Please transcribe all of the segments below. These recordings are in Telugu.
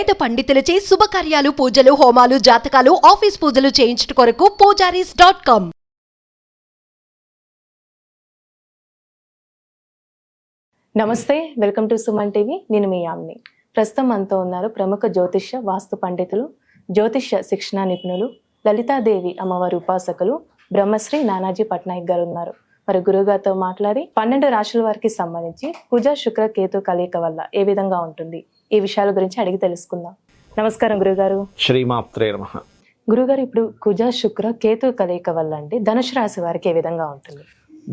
వేద పండితులచే శుభకార్యాలు, పూజలు, హోమాలు, జాతకాలు, ఆఫీస్ పూజలు చేయించుట కొరకు పూజారీస్.com. నమస్తే, వెల్కమ్ టు సుమన్ టీవీ. నేను మీ యామ్ని. ప్రస్తుతం మనతో ఉన్నారు ప్రముఖ జ్యోతిష్య వాస్తు పండితులు, జ్యోతిష్య శిక్షణ నిపుణులు, లలితాదేవి అమ్మవారి ఉపాసకులు బ్రహ్మశ్రీ నానాజీ పట్నాయక్ గారు ఉన్నారు. మరి గురుగారితో మాట్లాడి 12 రాశుల వారికి సంబంధించి కుజ శుక్ర కేతు కలయిక వల్ల ఏ విధంగా ఉంటుంది, ఈ విషయాల గురించి అడిగి తెలుసుకుందాం. నమస్కారం గురుగారు. శ్రీమాత్రే నమః. గురుగారు, ఇప్పుడు కుజ శుక్ర కేతు కలయిక వల్ల అంటే ధనుసు రాశి వారికి ఏ విధంగా ఉంటుంది?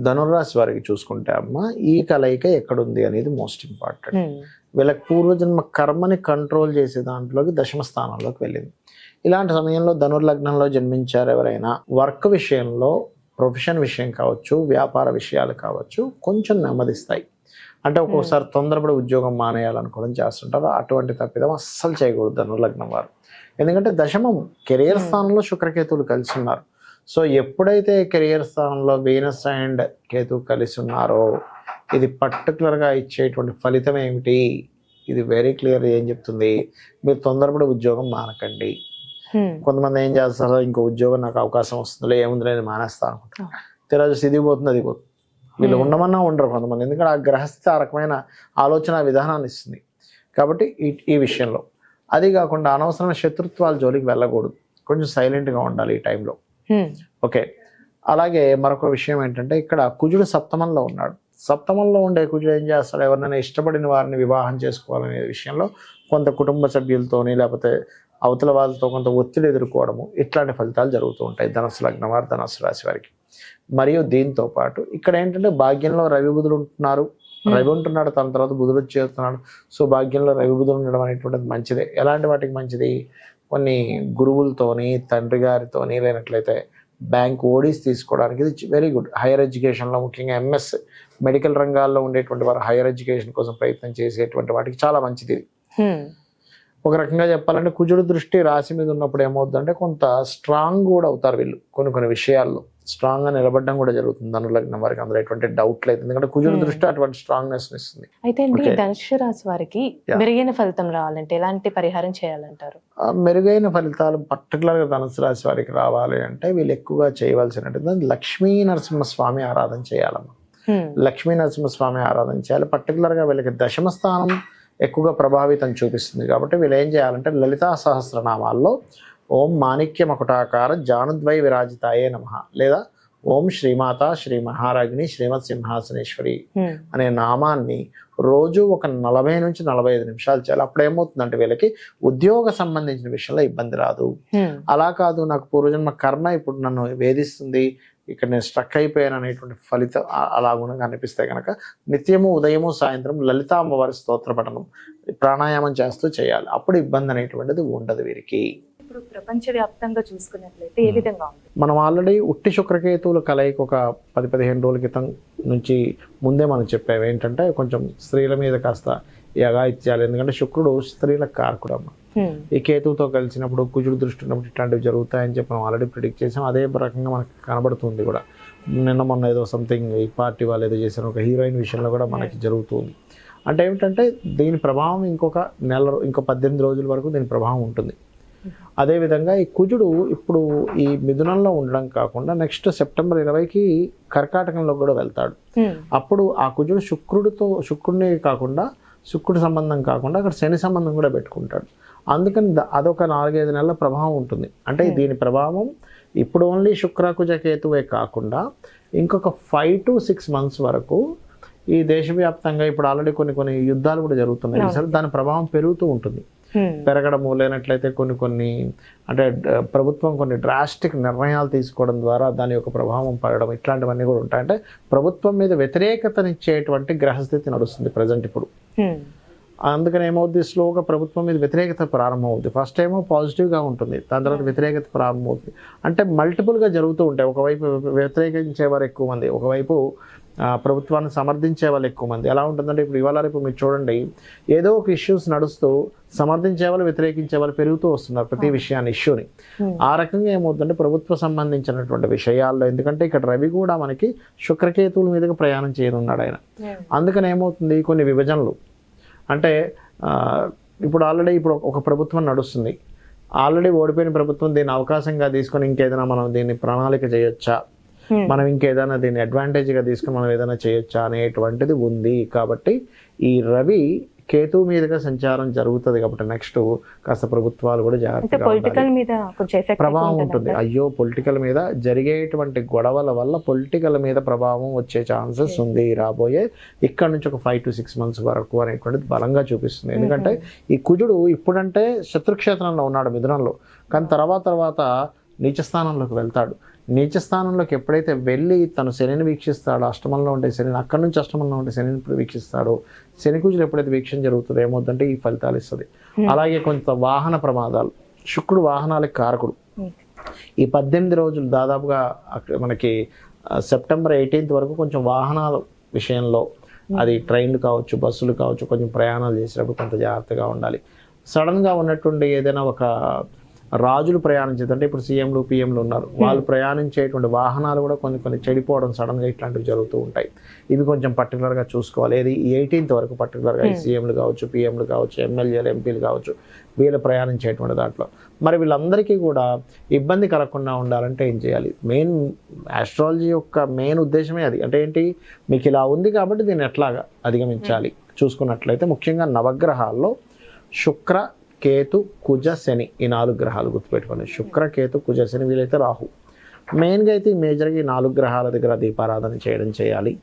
ధనుర్రాశి వారికి చూసుకుంటే అమ్మ, ఈ కలయిక ఎక్కడుంది అనేది మోస్ట్ ఇంపార్టెంట్. వీళ్ళకి పూర్వజన్మ కర్మని కంట్రోల్ చేసే దాంట్లోకి దశమ స్థానంలోకి వెళ్ళింది. ఇలాంటి సమయంలో ధనుర్లగ్నంలో జన్మించారు ఎవరైనా, వర్క్ విషయంలో, ప్రొఫెషన్ విషయం కావచ్చు, వ్యాపార విషయాలు కావచ్చు, కొంచెం నెమ్మదిస్తాయి. అంటే ఒక్కోసారి తొందరపడి ఉద్యోగం మానేయాలనుకోవడం చేస్తుంటారు. అటువంటి తప్పిదం అస్సలు చేయకూడదు ధనుర్లగ్నం వారు. ఎందుకంటే దశమం కెరియర్ స్థానంలో శుక్రకేతువులు కలిసి ఉన్నారు. సో ఎప్పుడైతే కెరియర్ స్థానంలో వీనస్ అండ్ కేతు కలిసి ఉన్నారో, ఇది పర్టికులర్గా ఇచ్చేటువంటి ఫలితం ఏమిటి, ఇది వెరీ క్లియర్. ఏం చెప్తుంది, మీరు తొందరపడి ఉద్యోగం మానకండి. కొంతమంది ఏం చేస్తారు, ఇంకో ఉద్యోగం నాకు అవకాశం వస్తుందిలే, ఏముంది లేదు మానేస్తా అనుకుంటారు. తెరాజు ఇది పోతుంది, అది పోతుంది. వీళ్ళు ఉండమన్నా ఉండరు కొంతమంది, ఎందుకంటే ఆ గ్రహస్థితి ఆ రకమైన ఆలోచన విధానాన్ని ఇస్తుంది. కాబట్టి ఈ విషయంలో అది కాకుండా అనవసరమైన శత్రుత్వాల జోలికి వెళ్ళకూడదు, కొంచెం సైలెంట్గా ఉండాలి ఈ టైంలో. ఓకే. అలాగే మరొక విషయం ఏంటంటే, ఇక్కడ కుజుడు సప్తమంలో ఉన్నాడు. సప్తమంలో ఉండే కుజుడు ఏం చేస్తాడు, ఎవరినైనా ఇష్టపడిన వారిని వివాహం చేసుకోవాలనే విషయంలో కొంత కుటుంబ సభ్యులతోని లేకపోతే అవతల వాళ్ళతో కొంత ఒత్తిడి ఎదుర్కోవడము, ఇట్లాంటి ఫలితాలు జరుగుతూ ఉంటాయి ధనుసు లగ్నం వారు, ధనుసు రాశి వారికి. మరియు దీంతో పాటు ఇక్కడ ఏంటంటే భాగ్యంలో రవి బుధుడు ఉంటున్నారు. రవి ఉంటున్నాడు, తన తర్వాత బుధుడు చేస్తున్నాడు. సో భాగ్యంలో రవి బుధుడు ఉండడం అనేటువంటిది మంచిదే. ఎలాంటి వాటికి మంచిది, కొన్ని గురువులతోని, తండ్రి గారితోని, లేనట్లయితే బ్యాంక్ ఓడీస్ తీసుకోవడానికి ఇది వెరీ గుడ్. హైయర్ ఎడ్యుకేషన్లో ముఖ్యంగా ఎంఎస్ మెడికల్ రంగాల్లో ఉండేటువంటి వారు హైయర్ ఎడ్యుకేషన్ కోసం ప్రయత్నం చేసేటువంటి వాటికి చాలా మంచిది ఇది. ఒక రకంగా చెప్పాలంటే కుజుడు దృష్టి రాశి మీద ఉన్నప్పుడు ఏమవుతుందంటే కొంత స్ట్రాంగ్ కూడా అవుతారు వీళ్ళు. కొన్ని విషయాల్లో స్ట్రాంగ్గా నిలబడడం కూడా జరుగుతుంది ధనుర్లగ్నం వారికి, అందులో ఎటువంటి డౌట్ లేదు. ఎందుకంటే కుజుడు దృష్టి అటువంటి స్ట్రాంగ్నెస్ ఇస్తుంది. అయితే అండి, ధనుసు రాశి వారికి మెరుగైన ఫలితం రావాలంటే ఎలాంటి పరిహారం చేయాలంటారు? మెరుగైన ఫలితాలు పర్టికులర్గా ధనుసు రాశి వారికి రావాలి అంటే వీళ్ళు ఎక్కువగా చేయవలసినటువంటి లక్ష్మీ నరసింహస్వామి ఆరాధన చేయాలమ్మా. లక్ష్మీ నరసింహస్వామి ఆరాధన చేయాలి. పర్టికులర్గా వీళ్ళకి దశమ స్థానం ఎక్కువగా ప్రభావితం చూపిస్తుంది. కాబట్టి వీళ్ళు ఏం చేయాలంటే లలితా సహస్రనామాల్లో ఓం మాణిక్య మకుటాకార జానుద్వై విరాజితాయే నమః, లేదా ఓం శ్రీమాత శ్రీ మహారాజ్ని శ్రీమత్ సింహాసనేశ్వరి అనే నామాన్ని రోజు ఒక 40 నుంచి 45 నిమిషాలు చేయాలి. అప్పుడు ఏమవుతుందంటే వీళ్ళకి ఉద్యోగ సంబంధించిన విషయంలో ఇబ్బంది రాదు. అలా కాదు, నాకు పూర్వజన్మ కర్మ ఇప్పుడు నన్ను వేధిస్తుంది, ఇక్కడ నేను స్ట్రక్ అయిపోయాను అనేటువంటి ఫలితం అలాగుణ కనిపిస్తే కనుక నిత్యము ఉదయము సాయంత్రం లలితా అమ్మవారి స్తోత్ర పఠనం, ప్రాణాయామం చేస్తూ చేయాలి. అప్పుడు ఇబ్బంది అనేటువంటిది ఉండదు వీరికి. ఇప్పుడు ప్రపంచవ్యాప్తంగా చూసుకున్నట్లయితే ఏ విధంగా ఉంది? మనం ఆల్రెడీ ఉట్టి శుక్రకేతువుల కలయిక ఒక 10-15 రోజుల క్రితం నుంచి ముందే మనం చెప్పాము. ఏంటంటే కొంచెం స్త్రీల మీద కాస్త యగాయిత్యాలు, ఎందుకంటే శుక్రుడు స్త్రీలకు కారకుడు అమ్మ. ఈ కేతువుతో కలిసినప్పుడు కుజుడు దృష్టి ఉన్నప్పుడు ఇట్లాంటివి జరుగుతాయని చెప్పి మనం ఆల్రెడీ ప్రిడిక్ట్ చేసాం. అదే రకంగా మనకి కనబడుతుంది కూడా. నిన్న మొన్న ఏదో సంథింగ్ ఈ పార్టీ వాళ్ళు ఏదో చేశారు, ఒక హీరోయిన్ విషయంలో కూడా మనకి జరుగుతుంది. అంటే ఏమిటంటే దీని ప్రభావం ఇంకొక 18 రోజుల వరకు దీని ప్రభావం ఉంటుంది. అదేవిధంగా ఈ కుజుడు ఇప్పుడు ఈ మిథునంలో ఉండడం కాకుండా నెక్స్ట్ సెప్టెంబర్ 20కి కర్కాటకంలో కూడా వెళ్తాడు. అప్పుడు ఆ కుజుడు శుక్రుడిని కాకుండా, శుక్రుడి సంబంధం కాకుండా అక్కడ శని సంబంధం కూడా పెట్టుకుంటాడు. అందుకని అదొక 4-5 నెలల ప్రభావం ఉంటుంది. అంటే దీని ప్రభావం ఇప్పుడు ఓన్లీ శుక్ర కుజ కేతువే కాకుండా ఇంకొక 5 to 6 months వరకు ఈ దేశవ్యాప్తంగా ఇప్పుడు ఆల్రెడీ కొన్ని యుద్ధాలు కూడా జరుగుతున్నాయి. సరే, దాని ప్రభావం పెరుగుతూ ఉంటుంది. పెరగడము, లేనట్లయితే కొన్ని అంటే ప్రభుత్వం కొన్ని డ్రాస్టిక్ నిర్ణయాలు తీసుకోవడం ద్వారా దాని యొక్క ప్రభావం పడడం, ఇట్లాంటివన్నీ కూడా ఉంటాయి. అంటే ప్రభుత్వం మీద వ్యతిరేకతనిచ్చేటువంటి గ్రహస్థితి నడుస్తుంది ప్రజెంట్ ఇప్పుడు. అందుకని ఏమవుద్ది, స్లోగా ప్రభుత్వం మీద వ్యతిరేకత ప్రారంభమవుతుంది. ఫస్ట్ ఏమో పాజిటివ్గా ఉంటుంది, దాని తర్వాత వ్యతిరేకత ప్రారంభమవుతుంది. అంటే మల్టిపుల్గా జరుగుతూ ఉంటాయి. ఒకవైపు వ్యతిరేకించేవారు ఎక్కువ మంది, ఒకవైపు ప్రభుత్వాన్ని సమర్థించే వాళ్ళు ఎక్కువ మంది. ఎలా ఉంటుందంటే ఇప్పుడు ఇవాళ రేపు మీరు చూడండి, ఏదో ఒక ఇష్యూస్ నడుస్తూ సమర్థించే వాళ్ళు వ్యతిరేకించే వాళ్ళు పెరుగుతూ వస్తున్నారు ప్రతి విషయాన్ని, ఇష్యూని. ఆ రకంగా ఏమవుతుందంటే ప్రభుత్వ సంబంధించినటువంటి విషయాల్లో, ఎందుకంటే ఇక్కడ రవి కూడా మనకి శుక్రకేతువుల మీదుగా ప్రయాణం చేయనున్నాడు ఆయన. అందుకని ఏమవుతుంది, కొన్ని విభజనలు అంటే ఇప్పుడు ఆల్రెడీ ఇప్పుడు ఒక ప్రభుత్వం నడుస్తుంది, ఆల్రెడీ ఓడిపోయిన ప్రభుత్వం దీన్ని అవకాశంగా తీసుకొని ఇంకేదైనా మనం దీన్ని ప్రణాళిక చేయొచ్చా, మనం ఇంకేదైనా దీన్ని అడ్వాంటేజ్గా తీసుకుని మనం ఏదైనా చేయొచ్చా అనేటువంటిది ఉంది. కాబట్టి ఈ రవి కేతు మీదుగా సంచారం జరుగుతుంది కాబట్టి నెక్స్ట్ కాస్త ప్రభుత్వాలు కూడా జాగ్రత్తగా పొలిటికల్ మీద కొంచెం ఎఫెక్ట్ ప్రభావం ఉంటుంది. అయ్యో పొలిటికల్ మీద జరిగేటువంటి గొడవల వల్ల పొలిటికల్ మీద ప్రభావం వచ్చే ఛాన్సెస్ ఉంది రాబోయే ఇక్కడ నుంచి ఒక 5 to 6 months వరకు అనేటువంటిది బలంగా చూపిస్తుంది. ఎందుకంటే ఈ కుజుడు ఇప్పుడంటే శత్రుక్షేత్రంలో ఉన్నాడు మిథునంలో, కానీ తర్వాత నీచ స్థానంలోకి వెళ్తాడు. నీచ స్థానంలోకి ఎప్పుడైతే వెళ్ళి తను శనిని వీక్షిస్తాడో, అష్టమంలో ఉంటే శనిని, అక్కడి నుంచి అష్టమంలో ఉంటే శనిని వీక్షిస్తాడో, శని కుజులు ఎప్పుడైతే వీక్షణ జరుగుతుందో ఏమవుతుందంటే ఈ ఫలితాలు ఇస్తుంది. అలాగే కొంత వాహన ప్రమాదాలు, శుక్రుడు వాహనాలకు కారకుడు. ఈ 18 రోజులు దాదాపుగా మనకి సెప్టెంబర్ 18th వరకు కొంచెం వాహనాల విషయంలో, అది ట్రైన్లు కావచ్చు, బస్సులు కావచ్చు, కొంచెం ప్రయాణాలు చేసేటప్పుడు కొంత జాగ్రత్తగా ఉండాలి. సడన్గా ఉన్నటువంటి ఏదైనా ఒక రాజులు ప్రయాణించేది అంటే ఇప్పుడు సీఎంలు పిఎంలు ఉన్నారు, వాళ్ళు ప్రయాణించేటువంటి వాహనాలు కూడా కొన్ని చెడిపోవడం సడన్గా ఇట్లాంటివి జరుగుతూ ఉంటాయి. ఇవి కొంచెం పర్టికులర్గా చూసుకోవాలి. ఏది 18th వరకు పర్టికులర్గా ఈ సీఎంలు కావచ్చు, పిఎంలు కావచ్చు, ఎమ్మెల్యేలు ఎంపీలు కావచ్చు, వీళ్ళు ప్రయాణించేటువంటి దాంట్లో మరి వీళ్ళందరికీ కూడా ఇబ్బంది కలగకుండా ఉండాలంటే ఏం చేయాలి? మెయిన్ ఆస్ట్రాలజీ యొక్క మెయిన్ ఉద్దేశమే అది. అంటే ఏంటి, మీకు ఇలా ఉంది కాబట్టి దీన్ని ఎట్లాగా అధిగమించాలి చూసుకున్నట్లయితే ముఖ్యంగా నవగ్రహాల్లో శుక్ర, కేతు, కుజ, శని, ఈ 4 గ్రహాలు గుర్తుపెట్టుకోండి. శుక్ర, కేతు, కుజ, శని, వీలైతే రాహు. మెయిన్గా అయితే ఈ మేజర్గా ఈ 4 గ్రహాల దగ్గర దీపారాధన చేయాలి.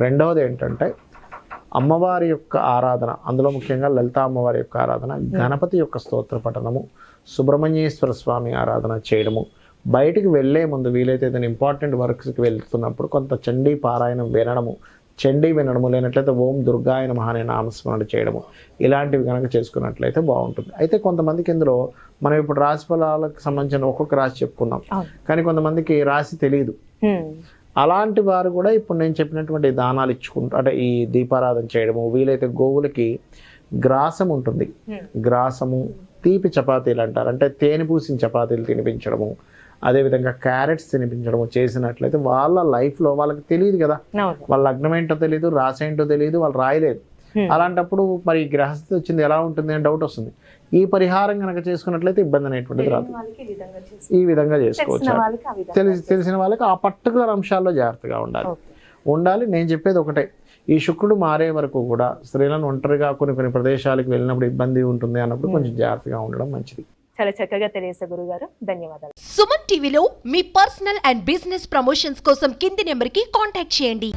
రెండవది ఏంటంటే అమ్మవారి యొక్క ఆరాధన, అందులో ముఖ్యంగా లలిత అమ్మవారి యొక్క ఆరాధన, గణపతి యొక్క స్తోత్ర పఠనము, సుబ్రహ్మణ్యేశ్వర స్వామి ఆరాధన చేయడము. బయటికి వెళ్ళే ముందు వీలైతే ఏదైనా ఇంపార్టెంట్ వర్క్స్కి వెళ్తున్నప్పుడు కొంత చండీ పారాయణం వినడము, చండీ వినడము, లేనట్లయితే ఓం దుర్గాయ నమః అనే నామస్మరణ చేయడము, ఇలాంటివి కనుక చేసుకున్నట్లయితే బాగుంటుంది. అయితే కొంతమందికి ఇందులో మనం ఇప్పుడు రాశి ఫలాలకు సంబంధించిన ఒక్కొక్క రాశి చెప్పుకున్నాం, కానీ కొంతమందికి రాశి తెలియదు. అలాంటి వారు కూడా ఇప్పుడు నేను చెప్పినటువంటి దానాలు ఇచ్చుకుంటూ, అంటే ఈ దీపారాధన చేయడము, వీలైతే గోవులకి గ్రాసం ఉంటుంది, గ్రాసము, తీపి చపాతీలు అంటారు, అంటే తేనె పూసిన చపాతీలు తినిపించడము, అదేవిధంగా క్యారెట్స్ తినిపించడము చేసినట్లయితే వాళ్ళ లైఫ్లో వాళ్ళకి తెలియదు కదా, వాళ్ళ లగ్నం ఏంటో తెలియదు, రాశి ఏంటో తెలియదు, వాళ్ళు రాయలేదు. అలాంటప్పుడు మరి గ్రహస్థితి వచ్చింది ఎలా ఉంటుంది అని డౌట్ వస్తుంది. ఈ పరిహారం కనుక చేసుకున్నట్లయితే ఇబ్బంది అనేటువంటిది రాదు. ఈ విధంగా చేసుకోవచ్చు. తెలిసిన వాళ్ళకి ఆ పర్టికులర్ అంశాల్లో జాగ్రత్తగా ఉండాలి. నేను చెప్పేది ఒకటే, ఈ శుక్రుడు మారే వరకు కూడా స్త్రీలను ఒంటరిగా కొన్ని ప్రదేశాలకు వెళ్ళినప్పుడు ఇబ్బంది ఉంటుంది అన్నప్పుడు కొంచెం జాగ్రత్తగా ఉండడం మంచిది. చాలా చక్కగా తెలియజేశారు గురుగారు, ధన్యవాదాలు. సుమన్ టీవీలో మీ పర్సనల్ అండ్ బిజినెస్ ప్రమోషన్స్ కోసం కింది నెంబర్కి కాంటాక్ట్ చేయండి.